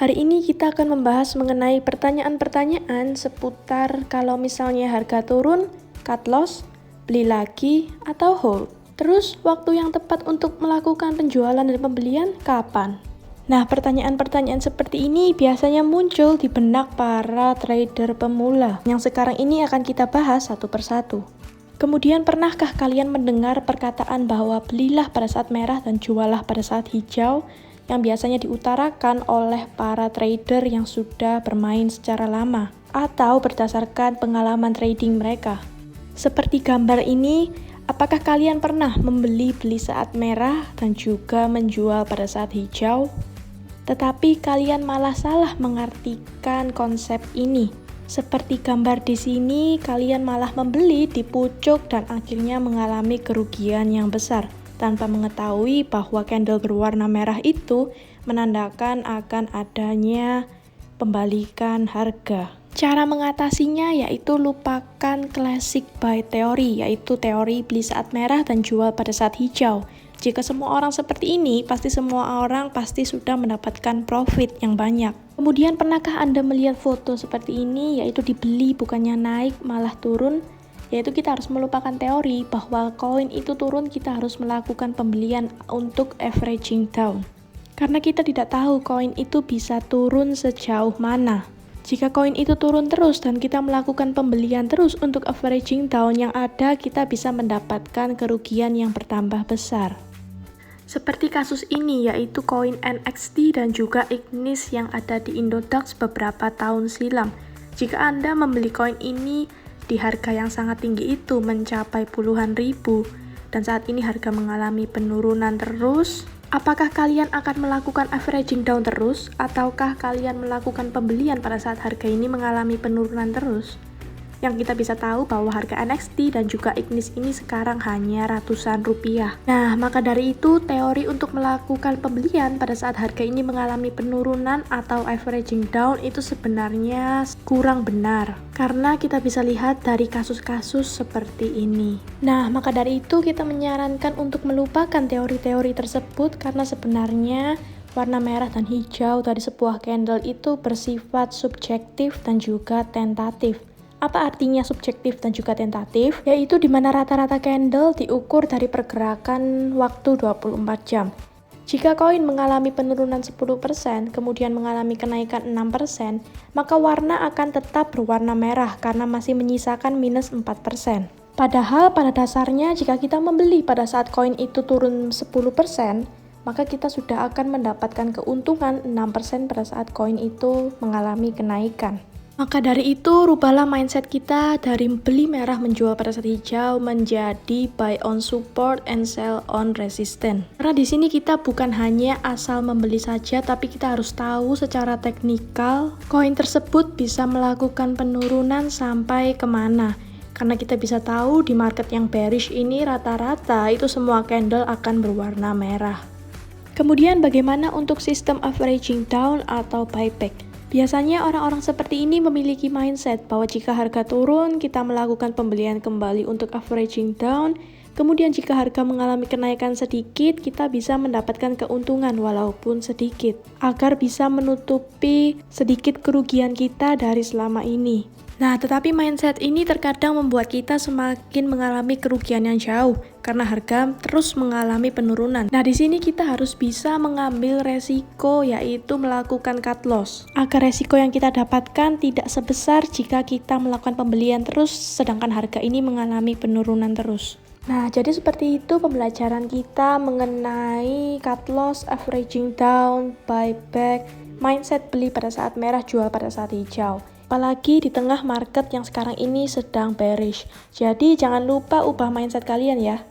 Hari ini kita akan membahas mengenai pertanyaan-pertanyaan seputar kalau misalnya harga turun, cut loss, beli lagi, atau hold. Terus, waktu yang tepat untuk melakukan penjualan dan pembelian kapan? Nah, pertanyaan-pertanyaan seperti ini biasanya muncul di benak para trader pemula yang sekarang ini akan kita bahas satu persatu. Kemudian, pernahkah kalian mendengar perkataan bahwa belilah pada saat merah dan jualah pada saat hijau yang biasanya diutarakan oleh para trader yang sudah bermain secara lama atau berdasarkan pengalaman trading mereka? Seperti gambar ini, apakah kalian pernah beli saat merah dan juga menjual pada saat hijau? Tetapi kalian malah salah mengartikan konsep ini. Seperti gambar di sini, kalian malah membeli di pucuk dan akhirnya mengalami kerugian yang besar tanpa mengetahui bahwa candle berwarna merah itu menandakan akan adanya pembalikan harga. Cara mengatasinya yaitu lupakan classic buy theory, yaitu teori beli saat merah dan jual pada saat hijau. Jika semua orang seperti ini, pasti semua orang pasti sudah mendapatkan profit yang banyak. Kemudian pernahkah Anda melihat foto seperti ini, yaitu dibeli bukannya naik malah turun? Yaitu kita harus melupakan teori bahwa koin itu turun, kita harus melakukan pembelian untuk averaging down. Karena kita tidak tahu koin itu bisa turun sejauh mana. Jika koin itu turun terus dan kita melakukan pembelian terus untuk averaging down yang ada, kita bisa mendapatkan kerugian yang bertambah besar. Seperti kasus ini, yaitu koin NXT dan juga Ignis yang ada di Indodax beberapa tahun silam. Jika Anda membeli koin ini di harga yang sangat tinggi itu mencapai puluhan ribu, dan saat ini harga mengalami penurunan terus, apakah kalian akan melakukan averaging down terus, ataukah kalian melakukan pembelian pada saat harga ini mengalami penurunan terus? Yang kita bisa tahu bahwa harga NXT dan juga Ignis ini sekarang hanya ratusan rupiah. Nah, maka dari itu teori untuk melakukan pembelian pada saat harga ini mengalami penurunan atau averaging down itu sebenarnya kurang benar. Karena kita bisa lihat dari kasus-kasus seperti ini. Nah, maka dari itu kita menyarankan untuk melupakan teori-teori tersebut karena sebenarnya warna merah dan hijau dari sebuah candle itu bersifat subjektif dan juga tentatif. Apa artinya subjektif dan juga tentatif? Yaitu di mana rata-rata candle diukur dari pergerakan waktu 24 jam. Jika koin mengalami penurunan 10%, kemudian mengalami kenaikan 6%, maka warna akan tetap berwarna merah karena masih menyisakan minus 4%. Padahal pada dasarnya jika kita membeli pada saat koin itu turun 10%, maka kita sudah akan mendapatkan keuntungan 6% pada saat koin itu mengalami kenaikan. Maka dari itu, rubahlah mindset kita dari beli merah menjual pada saat hijau menjadi buy on support and sell on resistance. Karena di sini kita bukan hanya asal membeli saja, tapi kita harus tahu secara teknikal koin tersebut bisa melakukan penurunan sampai kemana. Karena kita bisa tahu di market yang bearish ini rata-rata itu semua candle akan berwarna merah. Kemudian bagaimana untuk sistem averaging down atau buyback? Biasanya orang-orang seperti ini memiliki mindset bahwa jika harga turun, kita melakukan pembelian kembali untuk averaging down. Kemudian jika harga mengalami kenaikan sedikit, kita bisa mendapatkan keuntungan walaupun sedikit, agar bisa menutupi sedikit kerugian kita dari selama ini. Nah, tetapi mindset ini terkadang membuat kita semakin mengalami kerugian yang jauh karena harga terus mengalami penurunan. Nah, di sini kita harus bisa mengambil resiko, yaitu melakukan cut loss, agar resiko yang kita dapatkan tidak sebesar jika kita melakukan pembelian terus sedangkan harga ini mengalami penurunan terus. Nah, jadi seperti itu pembelajaran kita mengenai cut loss, averaging down, buyback, mindset beli pada saat merah, jual pada saat hijau. Apalagi di tengah market yang sekarang ini sedang bearish. Jadi jangan lupa ubah mindset kalian ya.